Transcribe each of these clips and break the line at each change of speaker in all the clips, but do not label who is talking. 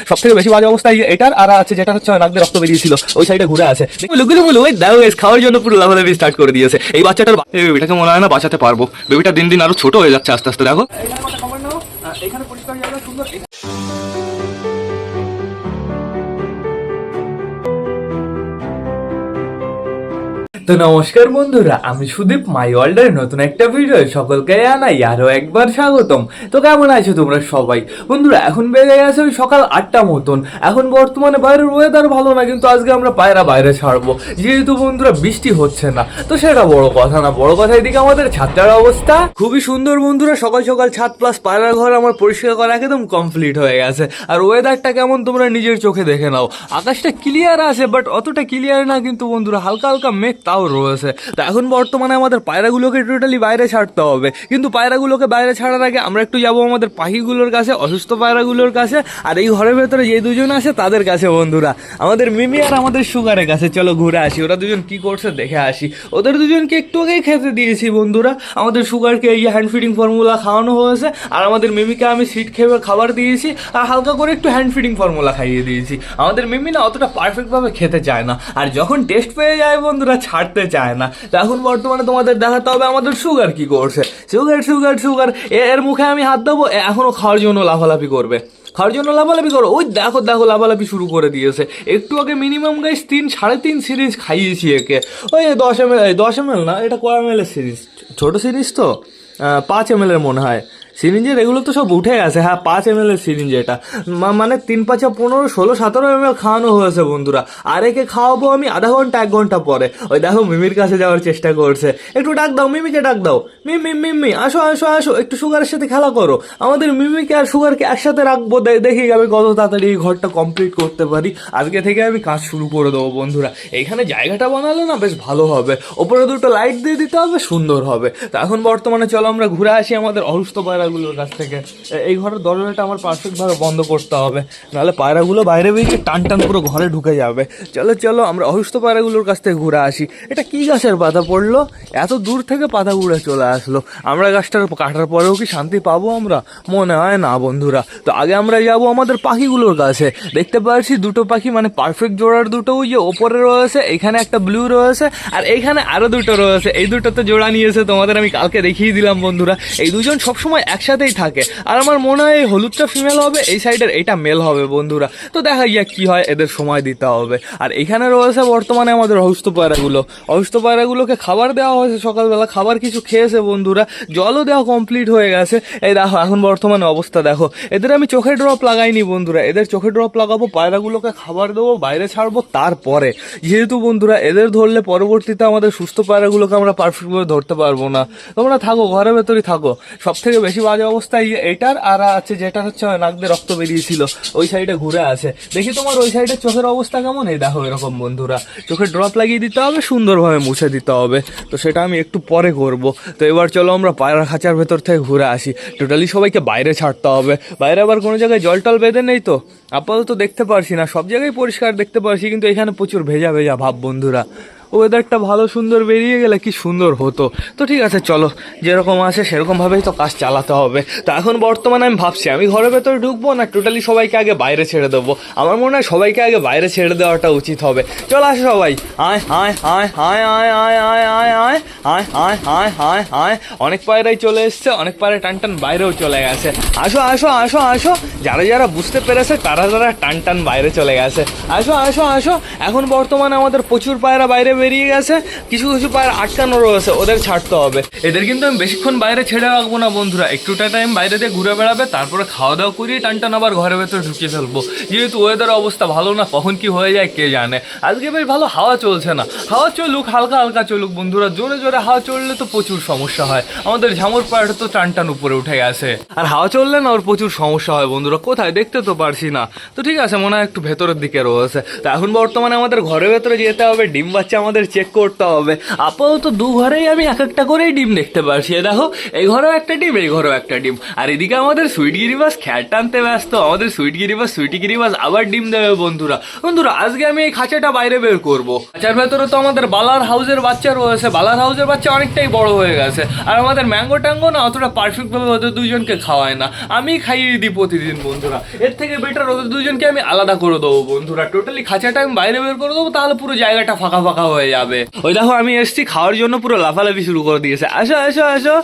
সব থেকে বেশি বাজে অবস্থা এটার, আর আছে যেটা হচ্ছে নাক দিয়ে রক্ত বেরিয়েছিল ওই সাইডে ঘুরে আছে। ওই দেখো খাওয়ার জন্য পুরো লাফালাফি স্টার্ট করে দিয়েছে। এই বাচ্চাটার বেবিটাকে মনে হয় না বাঁচাতে পারবো, বেবিটা দিন দিন আরো ছোট হয়ে যাচ্ছে আস্তে আস্তে। দেখো এখানে পরিষ্কার জায়গা সুন্দর। তো নমস্কার বন্ধুরা, আমি সুদীপ, মাই ওয়ার্ল্ডের নতুন একটা ভিডিও সকলকে জানাই আরো একবার স্বাগতম। তো কেমন আছো তোমরা সবাই? বন্ধুরা এখন বেজে গেছে ওই সকাল 8টা মতন। এখন বর্তমানে বাইরের ওয়েদার ভালো না, কিন্তু আজকে আমরা পায়রা বাইরে ছাড়বো, যেহেতু বন্ধুরা বৃষ্টি হচ্ছে না। তো সেটা বড় কথা না, বড় কথা এদিকে আমাদের ছাদটার অবস্থা খুবই সুন্দর বন্ধুরা। সকাল সকাল ছাদ প্লাস পায়রা ঘর আমার পরিষ্কার করা একদম কমপ্লিট হয়ে গেছে। আর ওয়েদারটা কেমন তোমরা নিজের চোখে দেখে নাও। আকাশটা ক্লিয়ার আছে, বাট অতটা ক্লিয়ার না কিন্তু বন্ধুরা, হালকা হালকা মেঘ তাও রয়েছে। তো এখন বর্তমানে আমাদের পায়রাগুলোকে টোটালি বাইরে ছাড়তে হবে, কিন্তু পায়রাগুলোকে বাইরে ছাড়ার আগে আমরা একটু যাবো আমাদের পাখিগুলোর কাছে, অসুস্থ পায়রাগুলোর কাছে, আর এই ঘরের ভেতরে যে দুজন আছে তাদের কাছে বন্ধুরা, আমাদের মিমি আর আমাদের সুগারের কাছে। চলো ঘুরে আসি, ওরা দুজন কি করছে দেখে আসি। ওদের দুজনকে একটু আগেই খেতে দিয়েছি বন্ধুরা। আমাদের সুগারকে এই হ্যান্ড ফিডিং ফর্মুলা খাওয়ানো হয়েছে, আর আমাদের মিমিকে আমি সিট খেয়ে খাবার দিয়েছি, আর হালকা করে একটু হ্যান্ড ফিডিং ফর্মুলা খাইয়ে দিয়েছি। আমাদের মিমি না অতটা পারফেক্টভাবে খেতে চায় না, আর যখন টেস্ট পেয়ে যায় বন্ধুরা ছাড়তে চায় না। তো এখন বর্তমানে তোমাদের দেখাতে হবে আমাদের সুগার কি করছে। সুগার সুগার সুগার এর মুখে আমি হাত দেবো, এখনো খাওয়ার জন্য লাফালাফি করবে, খাওয়ার জন্য লাফালাফি করো। ওই দেখো দেখো লাফালাফি শুরু করে দিয়েছে। একটু আগে মিনিমাম গাইস 3-3.5 সিরিজ খাইয়েছি একে। ওই 10 ml না, এটা কয় ml এর সিরিজ? ছোট সিরিজ তো 5 ml এর মনে হয় সিরিঞ্জের। এগুলো তো সব উঠে গেছে। হ্যাঁ 5 ml এর সিরিঞ্জ এটা, মানে 3-5-15, 16-17 ml খাওয়ানো হয়েছে বন্ধুরা। আর একে খাওয়াবো আমি আধা ঘন্টা 1 ঘন্টা পরে। ওই দেখো মিমির কাছে যাওয়ার চেষ্টা করছে। একটু ডাক দাও মিমিকে, ডাক দাও। মিমি মিমি আসো আসো আসো, একটু সুগারের সাথে খেলা করো। আমাদের মিমিকে আর সুগারকে একসাথে রাখবো, দেখি আমি কত তাড়াতাড়ি এই ঘরটা কমপ্লিট করতে পারি। আজকে থেকে আমি কাজ শুরু করে দেবো বন্ধুরা। এইখানে জায়গাটা বানালে না বেশ ভালো হবে, ওপরে দুটো লাইট দিয়ে দিতে হবে, সুন্দর হবে। তো এখন বর্তমানে চলো আমরা ঘুরে আসি আমাদের অসুস্থ পায়রাগুলোর কাছ থেকে। এই ঘরের দরজাটা আমার পারফেক্টভাবে বন্ধ করতে হবে, নাহলে পায়রাগুলো বাইরে বেরিয়ে টান টান পুরো ঘরে ঢুকে যাবে। চলো চলো আমরা অসুস্থ পায়রাগুলোর কাছ থেকে ঘুরে আসি। এটা কি গাছের পাতা পড়লো? এত দূর থেকে পাতা উড়ে চলে আসলো। আমরা গাছটার কাটার পরেও কি শান্তি পাবো আমরা? মনে হয় না বন্ধুরা। তো আগে আমরা যাবো আমাদের পাখিগুলোর কাছে। দেখতে পাচ্ছি দুটো পাখি, মানে পারফেক্ট জোড়ার দুটো, ওই যে ওপরে রয়েছে, এখানে একটা ব্লু রয়েছে, আর এইখানে আরো দুটো রয়েছে। এই দুটোতে জোড়া নিয়েছে, তোমাদের আমি কালকে দেখিয়ে দিলাম বন্ধুরা। এই দুজন সবসময় একসাথেই থাকে, আর আমার মনে হয় হলুদটা ফিমেল হবে, এই সাইডের এটা মেল হবে বন্ধুরা। তো দেখা যাক কি হয়, এদের সময় দিতে হবে। আর এখানে রয়েছে বর্তমানে আমাদের অসুস্থ পায়রাগুলো। অসুস্থ পায়রাগুলোকে খাবার দেওয়া হয়েছে সকালবেলা, খাবার কিছু খেয়েছে বন্ধুরা, জলও দেওয়া কমপ্লিট হয়ে গেছে। এই দেখো এখন বর্তমানে অবস্থা দেখো। এদের আমি চোখে ড্রপ লাগাইনি বন্ধুরা, এদের চোখে ড্রপ লাগাবো, পায়রাগুলোকে খাবার দেবো, বাইরে ছাড়বো তারপরে। যেহেতু বন্ধুরা এদের ধরলে পরবর্তীতে আমাদের সুস্থ পায়রাগুলোকে আমরা পারফেক্টভাবে ধরতে পারবো না। তোমরা থাকো ঘরের ভেতরই থাকো। সব থেকে বেশি বাজে অবস্থা এটার, আর আছে যেটা হচ্ছে নাক দিয়ে রক্ত বেরিয়েছিল ওই সাইডে ঘুরে আছে। দেখি তোমার ওই সাইডে চোখের অবস্থা কেমন। এই দেখো এরকম বন্ধুরা, চোখে ড্রপ লাগিয়ে দিতে হবে, সুন্দরভাবে মুছে দিতে হবে। তো সেটা আমি একটু পরে করব। তো এবার চলো আমরা পায়রা খাঁচার ভেতর থেকে ঘুরে আসি। টোটালি সবাইকে বাইরে ছাড়তে হবে। বাইরে আবার কোনো জায়গায় জল টল বেঁধে নেই তো, আপাতত দেখতে পারছি না। সব জায়গায় পরিষ্কার দেখতে পারছি, কিন্তু এখানে প্রচুর ভেজা ভেজা ভাব বন্ধুরা। ওয়েদারটা ভালো সুন্দর বেরিয়ে গেলে কি সুন্দর হতো। তো ঠিক আছে চলো, যেরকম আছে সেরকমভাবেই তো কাজ চালাতে হবে। তো এখন বর্তমানে আমি ভাবছি আমি ঘরের ভেতরে ঢুকবো না টোটালি সবাইকে আগে বাইরে ছেড়ে দেবো। আমার মনে হয় সবাইকে আগে বাইরে ছেড়ে দেওয়াটা উচিত হবে। চলো আসো সবাই, আয় আয় আয় আয় আয় আয় আয় আয় আয় আয় আয় আয় আয় আয়। অনেক পায়রাই চলে এসছে, অনেক পায়রা টান টান বাইরেও চলে গেছে। আসো আসো আসো আসো, যারা যারা বুঝতে পেরেছে তারা তারা টান টান বাইরে চলে গেছে। আসো আসো আসো। এখন বর্তমানে আমাদের প্রচুর পায়রা বাইরে বেরিয়ে গেছে, কিছু কিছু পায়রা আটকানো রয়েছে, ওদের ছাড়তে হবে। এদের কিন্তু আমি বেশিক্ষণ বাইরে ছেড়ে রাখবো না বন্ধুরা, একটুটা টাইম বাইরে দিয়ে ঘুরে বেড়াবে, তারপরে খাওয়া দাওয়া করিয়ে টান টান আবার ঘরের ভেতরে ঢুকিয়ে ফেলবো। যেহেতু ওয়েদার অবস্থা ভালো না, কখন কি হয়ে যায় কে জানে। আজকে বেশ ভালো হাওয়া চলছে না, হাওয়া চলুক, হালকা হালকা চলুক বন্ধুরা। জোরে জোরে হাওয়া চললে তো প্রচুর সমস্যা হয়। আমাদের ঝামর পায়রাটা তো টান টান উপরে উঠে গেছে, আর হাওয়া চললে না ওর প্রচুর সমস্যা হয় বন্ধুরা। কোথায় দেখতে তো পারছি না। তো ঠিক আছে, মনে হয় একটু ভেতরের দিকে রয়েছে। তো এখন বর্তমানে আমাদের ঘরের ভেতরে যেতে হবে, ডিম বাচ্চা আমাদের চেক করতে হবে। আপাতত দু ঘরেই আমি এক একটা করেই ডিম দেখতে পারছি। দেখো, এই ঘরেও একটা ডিম, এই ঘরেও একটা ডিম। আর এদিকে আমাদের সুইট গিরিবাস খ্যাট টানতে ব্যস্ত। আমাদের সুইট গিরিবাস সুইটি গিরিবাস আবার ডিম দেবে বন্ধুরা। বন্ধুরা আজকে আমি এই খাঁচাটা বাইরে বের করবো। খাঁচার ভেতরে তো আমাদের বালার হাউসের বাচ্চা রয়েছে। বালার হাউসের বাচ্চা অনেকটাই বড় হয়ে গেছে। আর আমাদের ম্যাঙ্গো ট্যাঙ্গো না অতটা পারফেক্ট ভাবে ওদের দুজনকে খাওয়ায় না, আমি খাইয়ে দিই প্রতিদিন বন্ধুরা। এর থেকে বেটার ওদের দুজনকে আমি আলাদা করে দেবো বন্ধুরা। টোটালি খাঁচাটা আমি বাইরে বের করে দেবো, তাহলে পুরো জায়গাটা ফাঁকা ফাঁকা হয়ে যাবে। ওই দেখো আমি এসছি খাওয়ার জন্য, পুরো লাফালাফি শুরু করে দিয়েছে। আসো আসো আসো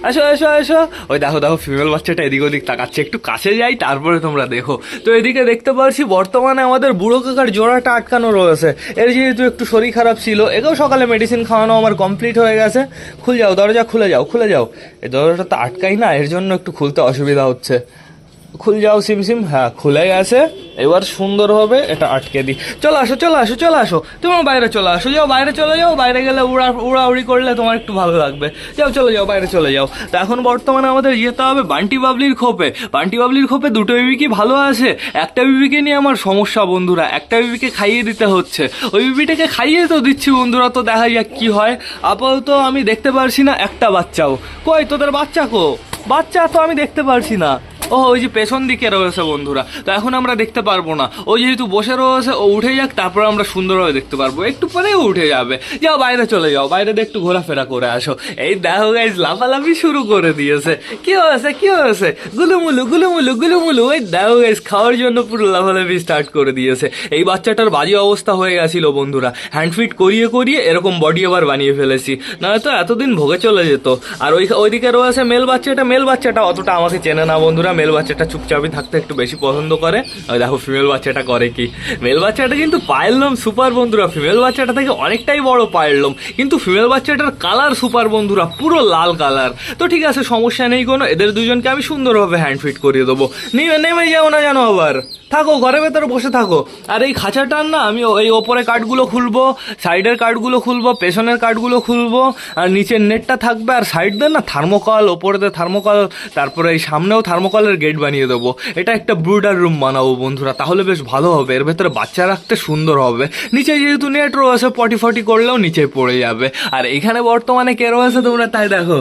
আসো আসো আসো। ওই দেখো দেখো ফিমেল বাচ্চাটা এদিক ওদিক তাকাচ্ছে, একটু কাছে যাই তারপরে তোমরা দেখো। তো এদিকে দেখতে পাচ্ছি বর্তমানে আমাদের বুড়ো কাকার জোড়াটা আটকানো রয়েছে। এর যেহেতু একটু শরীর খারাপ ছিল, একেও সকালে মেডিসিন খাওয়ানো আমার কমপ্লিট হয়ে গেছে। খুলে যাও দরজা, খুলে যাও খুলে যাও। এই দরজাটা তো আটকাই না, এর জন্য একটু খুলতে অসুবিধা হচ্ছে। খুল যাও সিম, হ্যাঁ খুলে গেছে। এবার সুন্দর হবে এটা আটকে দিই। চলে আসো চলে আসো চলে আসো, তোমার বাইরে চলে আসো। যাও বাইরে চলে যাও, বাইরে গেলে উড়াউড়ি করলে তোমার একটু ভালো লাগবে। যাও চলে যাও বাইরে চলে যাও। তো এখন বর্তমানে আমাদের যেতে হবে বান্টি বাবলির খোপে। বান্টি বাবলির খোপে দুটো বিবি কি ভালো আছে? একটা বিবিকে নিয়ে আমার সমস্যা বন্ধুরা, একটা বিবিকে খাইয়ে দিতে হচ্ছে। ওই বিবিটাকে খাইয়ে তো দিচ্ছি বন্ধুরা, তো দেখা যাক কি হয়। আপাতত আমি দেখতে পারছি না একটা বাচ্চাও। কই তোদের বাচ্চা কো? বাচ্চা তো আমি দেখতে পারছি না। ও ওই যে পেছন দিকে রয়েছে বন্ধুরা, তো এখন আমরা দেখতে পারবো না। ও যেহেতু বসে রয়েছে, ও উঠে যাক, তারপর আমরা সুন্দরভাবে দেখতে পারবো। একটু পরেই উঠে যাবে। যাও বাইরে চলে যাও, বাইরে দিয়ে একটু ঘোরাফেরা করে আসো। এই দেখো গাইস লাফালাফি শুরু করে দিয়েছে। কি হয়েছে কি হয়েছে? গুলুমুলু গুলুমুলু গুলুমুলু। ওই দেখো গাইস খাওয়ার জন্য পুরো লাফালাফি স্টার্ট করে দিয়েছে। এই বাচ্চাটার বাজে অবস্থা হয়ে গেছিল বন্ধুরা, হ্যান্ডফিট করিয়ে করিয়ে এরকম বডি আবার বানিয়ে ফেলেছি, নয়তো এতদিন ভোগে চলে যেত। আর ওইদিকে রয়েছে মেল বাচ্চাটা। মেল বাচ্চাটা অতটা আমাকে চেনে না বন্ধুরা, মেল বাচ্চাটা চুপচাপই থাকতে একটু বেশি পছন্দ করে। ওই দেখো ফিমেল বাচ্চাটা করে কি। মেল বাচ্চাটা কিন্তু পায়ের লোম সুপার বন্ধুরা, ফিমেল বাচ্চাটা থেকে অনেকটাই বড় পায়ের লোম, কিন্তু ফিমেল বাচ্চাটার কালার সুপার বন্ধুরা, পুরো লাল কালার। তো ঠিক আছে, সমস্যা নেই কোনো, এদের দুজনকে আমি সুন্দরভাবে হ্যান্ড ফিট করিয়ে দেবো। নেমে যাও না জানো, আবার থাকো ঘরের ভেতরে বসে থাকো। আর এই খাঁচাটার না আমি এই ওপরে কাঠগুলো খুলবো, সাইডের কাঠগুলো খুলবো, পেছনের কাঠগুলো খুলবো, আর নিচের নেটটা থাকবে। আর সাইড দিয়ে না থার্মোকল, ওপরেতে থার্মোকল, তারপরে এই সামনেও থার্মোকলের গেট বানিয়ে দেবো। এটা একটা ব্রুডার রুম বানাবো বন্ধুরা, তাহলে বেশ ভালো হবে। এর ভেতরে বাচ্চা রাখতে সুন্দর হবে। নিচে যেহেতু নেট রয়েছে, পটি করলেও নিচে পড়ে যাবে। আর এখানে বর্তমানে কে রয়েছে তোমরা তাই দেখো,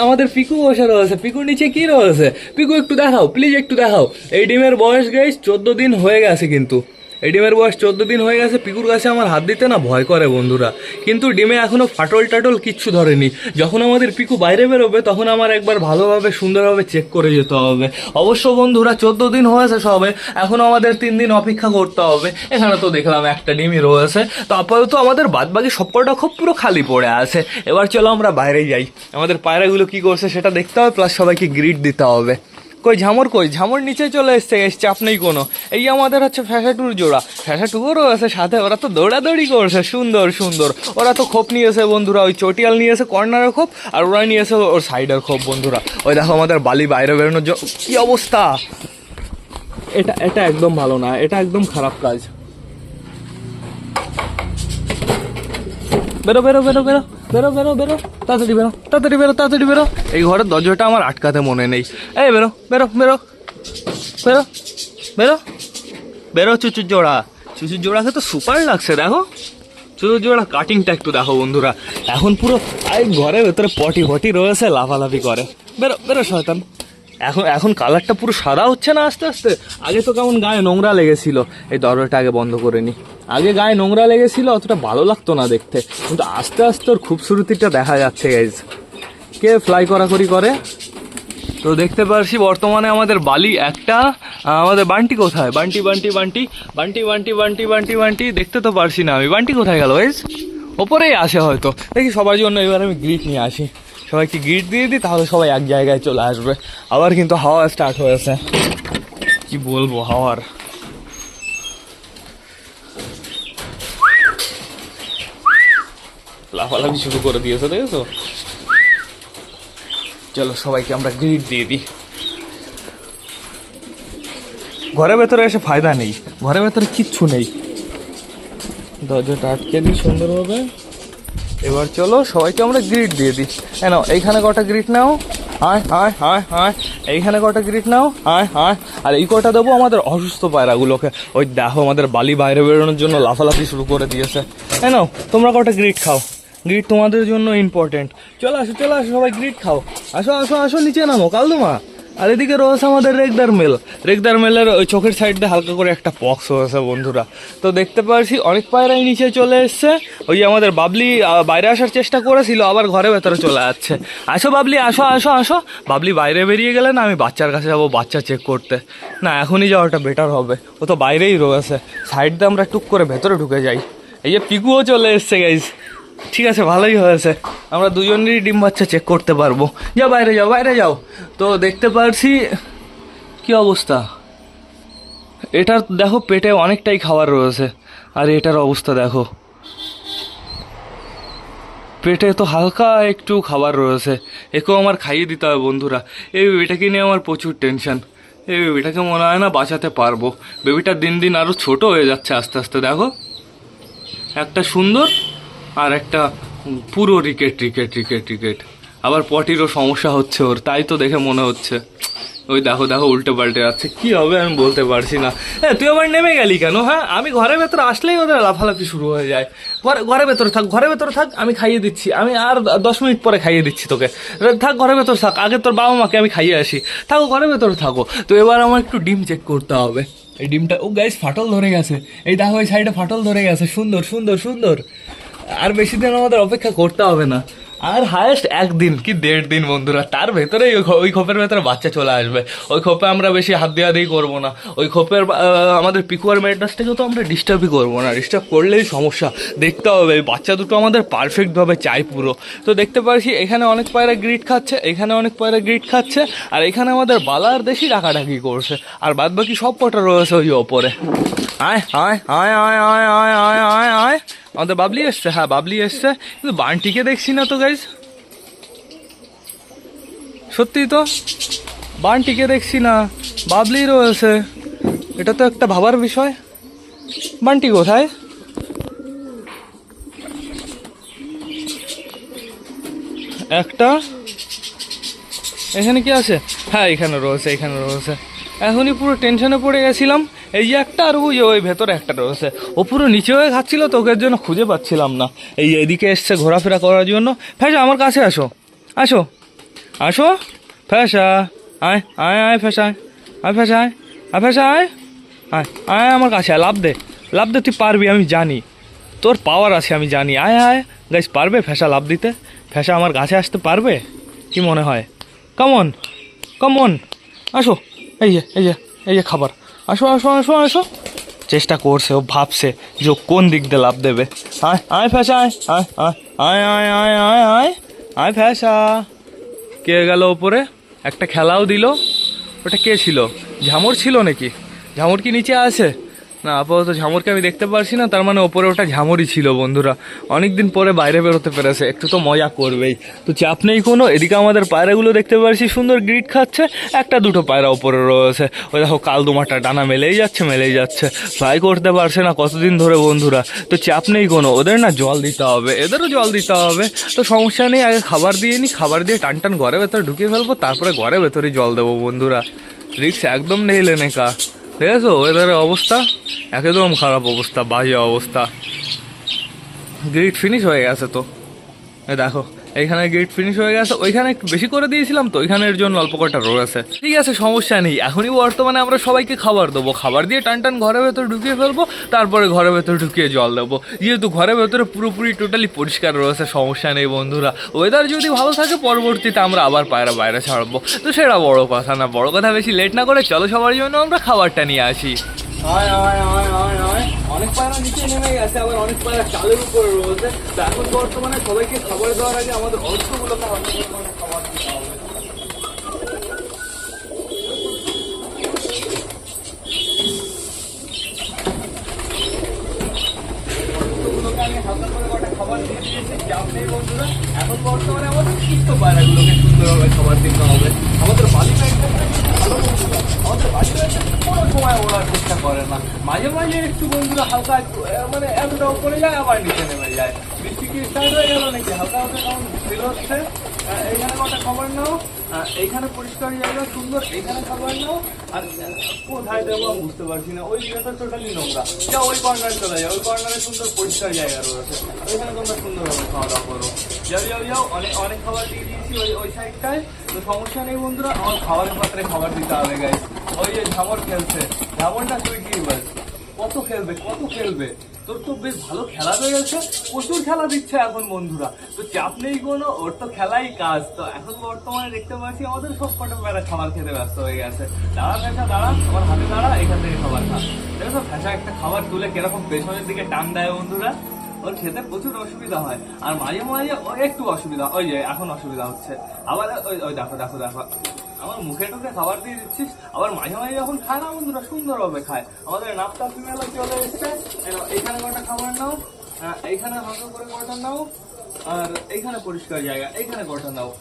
আমাদের পিকু বসে রয়েছে। পিকুর নিচে কি রয়েছে? পিকু একটু দেখাও প্লিজ, একটু দেখাও। এই ডিমের বয়স গাইস 14 দিন হয়ে গেছে, কিন্তু এই ডিমের বয়স 14 দিন হয়ে গেছে। পিকুর কাছে আমার হাত দিতে না ভয় করে বন্ধুরা, কিন্তু ডিমে এখনো ফাটল টাটল কিচ্ছু ধরেনি। যখন আমাদের পিকু বাইরে বেরোবে তখন আমার একবার ভালোভাবে সুন্দরভাবে চেক করে যেতে হবে। অবশ্য বন্ধুরা 14 দিন হয়েছে সবে, এখনো আমাদের 3 দিন অপেক্ষা করতে হবে। এখানে তো দেখলাম একটা ডিমই রয়েছে। তো আপাতত আমাদের বাদবাকি সবকটা খুব পুরো খালি পড়ে আছে। এবার চলো আমরা বাইরে যাই, আমাদের পায়রাগুলো কি করছে সেটা দেখতে হবে, প্লাস সবাইকে গ্রিট দিতে হবে। কই ঝামর, কই ঝামর নিচে চলে এসছে, চাপ নেই কোনো। এই আমাদের হচ্ছে ফ্যাসাটুর জোড়া, ফ্যাসাটুরও আছে সাথে। ওরা তো দৌড়াদৌড়ি করছে সুন্দর সুন্দর। ওরা তো খোপ নিয়েছে বন্ধুরা, ওই চটিয়াল নিয়েছে কর্নারের খোপ, আর ওরা নিয়েছে ওর সাইডের খোপ বন্ধুরা। ওই দেখো আমাদের বালি বাইরে বেরোনোর কি অবস্থা। এটা একদম ভালো না, এটা একদম খারাপ কাজ। বেরো বেরো বেরো বেরো বেরো বেরো বেরো, তাড়াতাড়ি বেরো তাড়াতাড়ি বেরো তাড়াতাড়ি বেরো। এই ঘরের দরজাটা আমার আটকাতে মনে নেই। এই বেরো বেরো বেরো বেরো বেরো বেরো। চুচুর জোড়া, চুচুর জোড়াকে তো সুপার লাগছে। দেখো চুচুর জোড়া কাটিংটা একটু দেখো বন্ধুরা। এখন পুরো ঘরের ভেতরে পটি রয়েছে, লাফালাফি করে। বেরো বেরো শয়তান। এখন কালারটা পুরো সাদা হচ্ছে না আস্তে আস্তে। আগে তো কেমন গায়ে নোংরা লেগেছিল। এই দরজাটা আগে বন্ধ করে নি। আগে গায়ে নোংরা লেগেছিল, অতটা ভালো লাগতো না দেখতে, কিন্তু আস্তে আস্তে ওর খুবসুরতিটা দেখা যাচ্ছে গাইজ। কে ফ্লাই করাকরি করে। তো দেখতে পারছি বর্তমানে আমাদের বালি একটা। আমাদের বান্টি কোথায়? বান্টি বান্টি বান্টি বান্টি বান্টি বান্টি বান্টি বান্টি দেখতে তো পারছি না আমি। বান্টি কোথায় গেল গাইজ? ওপরেই আসে হয়তো। দেখি সবার জন্য এবার আমি গ্রিট নিয়ে আসি, সবাইকে গিট দিয়ে দিই, তাহলে সবাই এক জায়গায় চলে আসবে। আবার কিন্তু হাওয়া স্টার্ট হয়েছে, কি বলবো হাওয়ার। লাফালাফি শুরু করে দিয়েছে দেখেছো। চলো সবাইকে আমরা গ্রিট দিয়ে দিই। ঘরের ভেতরে এসে ফায়দা নেই, ঘরের ভেতরে কিচ্ছু নেই। দরজাটা আটকে দিই সুন্দরভাবে। এবার চলো সবাইকে আমরা গ্রিট দিয়ে দিই। নাও এইখানে কটা গ্রিট নাও। হায় হায় হায় হায়, এইখানে কটা গ্রিট নাও, আয় আয়। আর এই কটা দেবো আমাদের অসুস্থ পায়রাগুলোকে। ওই দেখো আমাদের বালি বাইরে বেরোনোর জন্য লাফালাফি শুরু করে দিয়েছে। হ্যাঁ নাও, তোমরা কটা গ্রিট খাও, গ্রিট তোমাদের জন্য ইম্পর্টেন্ট। চলো আসো চলো আসো, সবাই গ্রিট খাও। আসো আসো আসো, নিচে নামো কালদমা। আর এদিকে রয়েছে আমাদের রেগদার মেলের ওই চোখের সাইড দিয়ে হালকা করে একটা পক্স হয়েছে বন্ধুরা। তো দেখতে পাচ্ছি অনেক পায়রাই নিচে চলে এসছে। ওই আমাদের বাবলি বাইরে আসার চেষ্টা করেছিল, আবার ঘরে ভেতরে চলে যাচ্ছে। আসো বাবলি, আসো আসো আসো। বাবলি বাইরে বেরিয়ে গেলে না আমি বাচ্চার কাছে যাবো বাচ্চা চেক করতে। না, এখনই যাওয়াটা বেটার হবে, ও তো বাইরেই রয়েছে। সাইড দিয়ে আমরা টুক করে ভেতরে ঢুকে যাই। এই যে পিকুও চলে এসছে গাইজ। ঠিক আছে, ভালোই হয়েছে, আমরা দুজনেরই ডিম বাচ্চা চেক করতে পারবো। যাও বাইরে যাও, বাইরে যাও। তো দেখতে পারছি কি অবস্থা, এটার দেখো পেটে অনেকটাই খাবার রয়েছে। আর এটার অবস্থা দেখো, পেটে তো হালকা একটু খাবার রয়েছে। একেও আমার খাইয়ে দিতে হবে বন্ধুরা। এই বেবিটাকে নিয়ে আমার প্রচুর টেনশন। এই বেবিটাকে মনে হয় না বাঁচাতে পারবো। বেবিটা দিন দিন আরও ছোট হয়ে যাচ্ছে আস্তে আস্তে। দেখো, একটা সুন্দর আর একটা পুরো রিকেট। আবার পটিরও সমস্যা হচ্ছে ওর, তাই তো দেখে মনে হচ্ছে। ওই দেখো দেখো, উল্টে পাল্টে যাচ্ছে। কি হবে আমি বলতে পারছি না। হ্যাঁ, তুই আবার নেমে গেলি কেন? হ্যাঁ, আমি ঘরের ভেতরে আসলেই ওদের লাফালাফি শুরু হয়ে যায়। ঘরের ভেতরে থাক, আমি খাইয়ে দিচ্ছি। আমি আর 10 মিনিট পরে খাইয়ে দিচ্ছি তোকে। থাক, ঘরের ভেতর থাক, আগে তোর বাবা মাকে আমি খাইয়ে আসি। থাকো, ঘরের ভেতরে থাকো। তো এবার আমার একটু ডিম চেক করতে হবে। এই ডিমটা, ও গাইস, ফাটল ধরে গেছে। এই দেখো, ওই সাইডে ফাটল ধরে গেছে। সুন্দর। আর বেশি দিন আমাদের অপেক্ষা করতে হবে না, আর হায়েস্ট 1 দিন কি 1.5 দিন বন্ধুরা। তার ভেতরেই ওই খোপের ভেতরে বাচ্চা চলে আসবে। ওই খোপে আমরা বেশি হাত দেওয়াদেই করবো না। ওই খোপের আমাদের পিকুয়ার মেডাসটাকেও তো আমরা ডিস্টার্বই করবো না। ডিস্টার্ব করলেই সমস্যা। দেখতে হবে বাচ্চা দুটো আমাদের পারফেক্টভাবে চাই পুরো। তো দেখতে পাচ্ছি এখানে অনেক পায়রা গ্রিট খাচ্ছে, এখানে অনেক পায়রা গ্রিট খাচ্ছে, আর এখানে আমাদের বালার দেশি ডাকাডাকি করছে। আর বাদ বাকি সব কটা রয়েছে ওই ওপরে। আয় আয় আয় আয় আয় আয় আয় আয় আয়। আমাদের বাবলি এসছে, হ্যাঁ বাবলি এসছে, কিন্তু বানটিকে দেখছি না তো গাইজ। সত্যি তো, বানটিকে দেখছি না, বাবলি রয়েছে। এটা তো একটা ভাবার বিষয়। বানটি কোথায়? একটা এখানে কি আছে? হ্যাঁ, এখানে রয়েছে। এখনই পুরো টেনশনে পড়ে গেছিলাম। এই যে একটা, আর ওই ভেতরে একটা রয়েছে। ও পুরো নিচে হয়ে খাচ্ছিল তো, ওকে জন্য খুঁজে পাচ্ছিলাম না। এই এদিকে এসছে ঘোরাফেরা করার জন্য। ফ্যাসা, আমার কাছে আসো ফ্যাসা, আয় আয় আয় ফ্যাসা, আয় ফ্যাসা, আয় ফ্যাসা, আয় আয় আয় আমার কাছে। লাভ দে, তুই পারবি, আমি জানি তোর পাওয়ার আছে, আমি জানি। আয় আয় গাইস, পারবে ফ্যাসা লাভ দিতে? ফ্যাসা আমার কাছে আসতে পারবে কি মনে হয়? কমন আসো। এই যে খাবার। আসো। চেষ্টা করছে, ও ভাবছে যে ও কোন দিক দিয়ে লাভ দেবে। আয় ফ্যাসা, আয় ফ্যাসা। কে গেল ওপরে? একটা খেলাও দিল। ওটা কে ছিল? ঝামর ছিল নাকি? ঝামর কি নিচে আছে? না, আপাতত ঝামরকে আমি দেখতে পারছি না। তার মানে ওপরে ওটা ঝামরই ছিল বন্ধুরা। অনেকদিন পরে বাইরে বেরোতে পেরেছে, একটু তো মজা করবেই। তো চাপ নেই কোনো। এদিকে আমাদের পায়রাগুলো দেখতে পাচ্ছি সুন্দর গ্রিট খাচ্ছে। একটা দুটো পায়রা ওপরে রয়েছে। ওই দেখো কালদমাটা ডানা মেলেই যাচ্ছে, ফ্লাই করতে পারছে না কতদিন ধরে বন্ধুরা। তো চাপ নেই কোনো, ওদের না জল দিতে হবে, এদেরও জল দিতে হবে। তো সমস্যা নেই, আগে খাবার দিয়ে নিই। খাবার দিয়ে টান ঘরে ভেতরে ঢুকিয়ে ফেলবো, তারপরে ঘরে ভেতরেই জল দেবো বন্ধুরা। রিক্স একদম নেই লেনেকা। ঠিক আছে, ওয়েদারের অবস্থা একদম খারাপ অবস্থা, বাজে অবস্থা। গ্রিড ফিনিশ হয়ে গেছে তো, দেখো এইখানে গ্রিড ফিনিশ হয়ে গেছে। ওইখানে একটু বেশি করে দিয়েছিলাম তো, ওইখানের জন্য অল্প কটা রয়েছে। ঠিক আছে, সমস্যা নেই। এখনই বর্তমানে আমরা সবাইকে খাবার দেবো। খাবার দিয়ে টান ঘরের ভেতরে ঢুকিয়ে ফেলবো, তারপরে ঘরের ভেতরে ঢুকিয়ে জল দেবো। যেহেতু ঘরের ভেতরে পুরোপুরি টোটালি পরিষ্কার রয়েছে, সমস্যা নেই বন্ধুরা। ওয়েদার যদি ভালো থাকে পরবর্তীতে আমরা আবার পায়রা বাইরে ছাড়বো। তো সেটা বড় কথা না। বড় কথা বেশি লেট না করে চলো সবার জন্য আমরা খাবারটা নিয়ে আসি। অনেক পায়রা নিচে নেমে গেছে, আবার অনেক পায়রা চালের উপরে রয়েছে। তো এখন বর্তমানে সবাইকে খাবার দেওয়ার আগে আমাদের অর্থগুলোকে খাবার দিতে হবে। খাবার দিয়ে দিয়েছি, চাপ নেই বন্ধুরা। এখন বর্তমানে আমাদের সুস্থ পায়রাগুলোকে সুন্দরভাবে খাবার দিতে হবে। আমাদের বালি পায়রা ভালো বন্ধুরা, আমাদের বাড়ি রয়েছে কোনো সময় ওড়ার চেষ্টা করে না। মাঝে মাঝে একটু বন্ধুরা হালকা মানে এতটা উপরে যায় আবার নিচে নেমে যায়। বৃষ্টি কি স্টার্ট হয়ে গেল নাকি? হালকা হালকা কেমন ফিল হচ্ছে। এইখানে কটা খাবার নাও, এইখানে পরিষ্কার জায়গা সুন্দর, এইখানে খাবার নাও। আর কোথায় দেবো বুঝতে পারছি না, ওই জায়গাটা টোটালি নোংরা। যা ওই কর্নারে চলে যায়, ওই কর্নারে সুন্দর পরিষ্কার জায়গা রয়েছে, ওইখানে তোমরা সুন্দরভাবে খাওয়া দাওয়া করো। যাও যাও যাও, অনেক অনেক খাবার দিয়ে দিয়েছি ওই সাইডটায়, তো সমস্যা নেই বন্ধুরা। আমার খাবারের পাত্রে খাবার দিতে হবে গাইস। ওই যে ঝামর খেলছে, ঝামরটা তুই কি বল, কত খেলবে কত খেলবে? তোর তো বেশ ভালো খেলা হয়ে গেছে, প্রচুর খেলা দিচ্ছে এখন বন্ধুরা। তো চাপ নেই কোনো, ওর তো খেলাই কাজ। তো এখন বর্তমানে দেখতে পাচ্ছি আমাদের সব কটা বেড়া খাবার খেতে ব্যস্ত হয়ে গেছে। দাঁড়া ফ্যাঁসা দাঁড়া, আমার হাতে দাঁড়া, এখান থেকে খাবার খা। দেখো ফ্যাঁসা একটা খাবার তুলে কিরকম পেছনের দিকে টান দেয় বন্ধুরা। ওর খেতে প্রচুর অসুবিধা হয়, আর মাঝে মাঝে একটু অসুবিধা, ওই যে এখন অসুবিধা হচ্ছে আবার। ওই ওই দেখো দেখো দেখো, আমার মুখে টুকে খাবার দিয়ে দিচ্ছিস। আবার মাঝে মাঝে যখন খায় না বন্ধুরা সুন্দরভাবে খায়। আমাদের নাপটা ফিমেলও চলে এসছে। এইখানে কটা খাবার নাও, এইখানে হালকা করে কটা নাও, আর এইখানে পরিষ্কার জায়গা, এইখানে কটা নাও।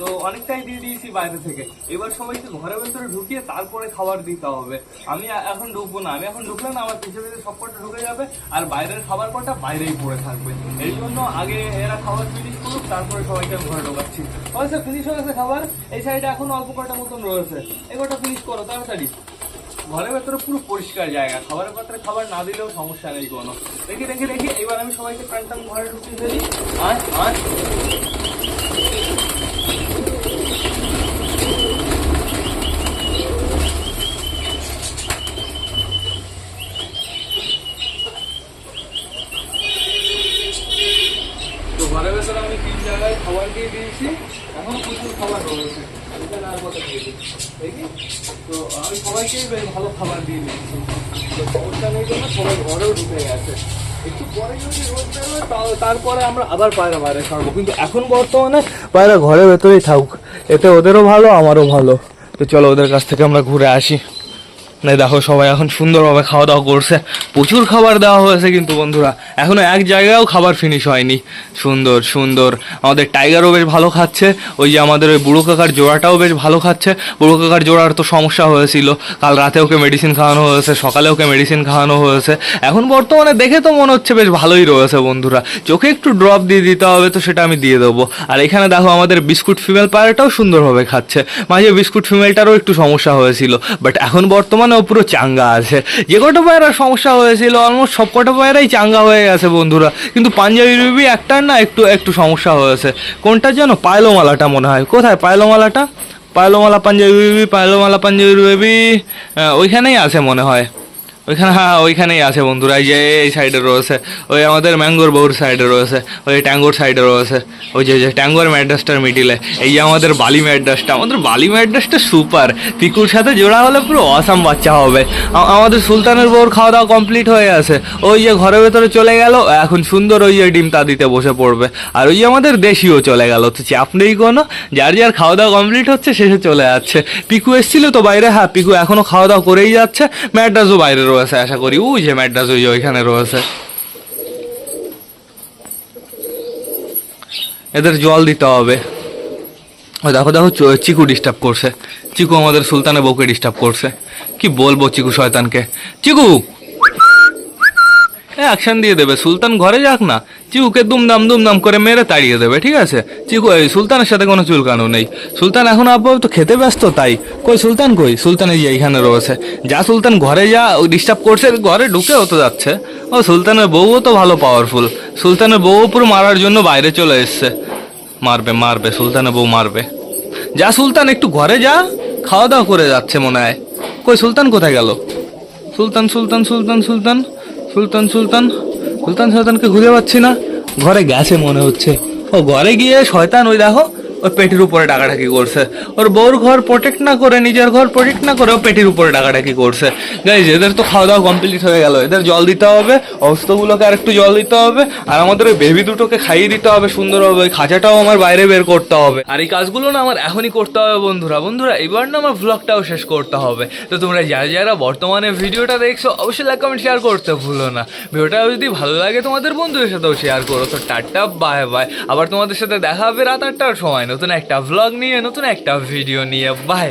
তো অনেকটাই দিয়ে দিয়েছি বাইরে থেকে। এবার সবাইকে ঘরের ভেতরে ঢুকিয়ে তারপরে খাবার দিতে হবে। আমি এখন ঢুকবো না, আমি এখন ঢুকলে না আমার পিছিয়ে পিছিয়ে সব কটা ঢুকে যাবে, আর বাইরের খাবার কটা বাইরেই পড়ে থাকবে। এই জন্য আগে এরা খাবার ফিনিশ করুক, তারপরে সবাইকে আমি ঘরে ঢোকাচ্ছি। হয়েছে, ফিনিশ হয়ে গেছে খাবার। এই সাইডে এখন অল্প কটা মতন রয়েছে, এই কটা ফিনিশ করো তাড়াতাড়ি। ঘরের ভেতরে পুরো পরিষ্কার জায়গা, খাবারের পাত্রে খাবার না দিলেও সমস্যা নেই কোনো। দেখি দেখি দেখি, এবার আমি সবাইকে প্যান্টাম ঘরে ঢুকিয়ে ফেলি। আয় আয়, তো ঘরের ভেতরে আমি 3 জায়গায় খাবার দিয়ে দিয়েছি, এখন প্রচুর খাবার রয়েছে। এখানে আর কথা দিয়ে দিই দেখি। তো আমি সবাইকেই বেশ ভালো খাবার দিয়ে দিচ্ছি, তো সমস্যা নেই জন্য সবাই ঘরেও ঢুকে গেছে। একটু পরে যদি রোদ বেরোয় তারপরে আমরা আবার পায়রা বাইরে ছাড়বো, কিন্তু এখন বর্তমানে পায়রা ঘরের ভেতরেই থাকুক, এতে ওদেরও ভালো আমারও ভালো। তো চলো ওদের কাছ থেকে আমরা ঘুরে আসি। না দেখো সবাই এখন সুন্দরভাবে খাওয়া দাওয়া করছে, প্রচুর খাবার দেওয়া হয়েছে কিন্তু বন্ধুরা, এখনো এক জায়গায়ও খাবার ফিনিশ হয়নি। সুন্দর সুন্দর, আমাদের টাইগারও বেশ ভালো খাচ্ছে, ওই যে আমাদের ওই বুড়ো কাকার জোড়াটাও বেশ ভালো খাচ্ছে। বুড়ো কাকার জোড়ার তো সমস্যা হয়েছিল, কাল রাতে ওকে মেডিসিন খাওয়ানো হয়েছে, সকালে ওকে মেডিসিন খাওয়ানো হয়েছে। এখন বর্তমানে দেখে তো মনে হচ্ছে বেশ ভালোই রয়েছে বন্ধুরা, চোখে একটু ড্রপ দিয়ে দিতে হবে, তো সেটা আমি দিয়ে দেবো। আর এখানে দেখো আমাদের বিস্কুট ফিমেল পায়রাটাও সুন্দরভাবে খাচ্ছে। মাঝে বিস্কুট ফিমেলটারও একটু সমস্যা হয়েছিল, বাট এখন বর্তমানে ও পুরো চাঙ্গা আছে। যে কটা পায়রার সমস্যা হয়েছিল অলমোস্ট সব কটা পায়রাই চাঙ্গা হয়ে গেছে বন্ধুরা, কিন্তু পাঞ্জাবি রুবি একটার না একটু একটু সমস্যা হয়েছে। কোনটা যেন, পায়লোমালাটা মনে হয়। কোথায় পায়লোমালাটা? পায়লোমালা পাঞ্জাবি রুবি, পায়লোমালা পাঞ্জাবি রুবি ওইখানেই আছে মনে হয়, ওইখানে, হ্যাঁ ওইখানেই আছে বন্ধুরা। এই যে এই সাইডে রয়েছে, ওই আমাদের ম্যাঙ্গোর বউর সাইডে রয়েছে, ওই ট্যাঙ্গোর সাইডে রয়েছে, ওই যে ট্যাঙ্গোর ম্যাড্রাসটার মিডিলে। এই যে আমাদের বালি ম্যাড্রাসটা, আমাদের বালি ম্যাড্রাসটা সুপার, পিকুর সাথে জোড়া হলে পুরো অসাম বাচ্চা হবে। আমাদের সুলতানের বউর খাওয়া দাওয়া কমপ্লিট হয়ে আছে, ওই যে ঘরের ভেতরে চলে গেল, এখন সুন্দর ওই যে ডিম তা দিতে বসে পড়বে। আর ওই যে আমাদের দেশিও চলে গেল, তো চাপ নেই কোনো, যার যার খাওয়া দাওয়া কমপ্লিট হচ্ছে শেষে চলে যাচ্ছে। পিকু এসেছিল তো বাইরে, হ্যাঁ পিকু এখনো খাওয়া দাওয়া করেই যাচ্ছে। ম্যাড্রাসও বাইরে রয়েছে আশা করি, ওই যে ম্যাড্রাস ওই যে ওইখানে রয়েছে। এদের জল দিতে হবে। ওই দেখো দেখো চিকু ডিস্টার্ব করছে, চিকু আমাদের সুলতানের বউকে ডিস্টার্ব করছে। কি বলবো চিকু শয়তানকে। চিকু অ্যাকশন দিয়ে দেবে, সুলতান ঘরে যাক না, চিকুকে দুমদাম করে মেরে তাড়িয়ে দেবে, ঠিক আছে? চিকু এই সুলতানের সাথে কোনো চুলকানো নেই, সুলতান এখন আপাতত খেতে ব্যস্ত তাই। কই সুলতান কই? সুলতান এই যে এইখানে রয়েছে। যা সুলতান ঘরে যা, ডিস্টার্ব করছে, ঘরে ঢুকে হতে যাচ্ছে। ও সুলতানের বউও তো ভালো পাওয়ারফুল, সুলতানের বউও পুরো মারার জন্য বাইরে চলে এসছে। মারবে মারবে, সুলতানের বউ মারবে। যা সুলতান একটু ঘরে যা, খাওয়া দাওয়া করে যাচ্ছে মনে হয়। কই সুলতান কোথায় গেল? সুলতান সুলতান সুলতান সুলতান সুলতান সুলতান সুলতান সুলতানকে খুঁজে পাচ্ছি না, ঘরে গেছে মনে হচ্ছে। ও ঘরে গিয়ে শয়তান ওই দেখো ওর পেটির উপরে ডাকাডাকি করছে, ওর বউর ঘর প্রোটেক্ট না করে, নিজের ঘর প্রোটেক্ট না করে ও পেটির উপরে ডাকাডাকি করছে। গাইজ এদের তো খাওয়া দাওয়া কমপ্লিট হয়ে গেল, এদের জল দিতে হবে, অস্ত্রগুলোকে আর একটু জল দিতে হবে, আর আমাদের ওই বেবি দুটোকে খাইয়ে দিতে হবে সুন্দরভাবে, ওই খাঁচাটাও আমার বাইরে বের করতে হবে। আর এই কাজগুলো না আমার এখনই করতে হবে বন্ধুরা। বন্ধুরা এবার না আমার ব্লগটাও শেষ করতে হবে, তো তোমরা যারা যারা বর্তমানে ভিডিওটা দেখছো অবশ্যই লাইক কমেন্ট শেয়ার করতে ভুলো না। ভিডিওটা যদি ভালো লাগে তোমাদের বন্ধুদের সাথেও শেয়ার করো। তো টাটা বাই বাই, আবার তোমাদের সাথে দেখা হবে রাত 8টার সময় নতুন একটা ব্লগ নিয়ে, নতুন একটা ভিডিও নিয়ে। বাই।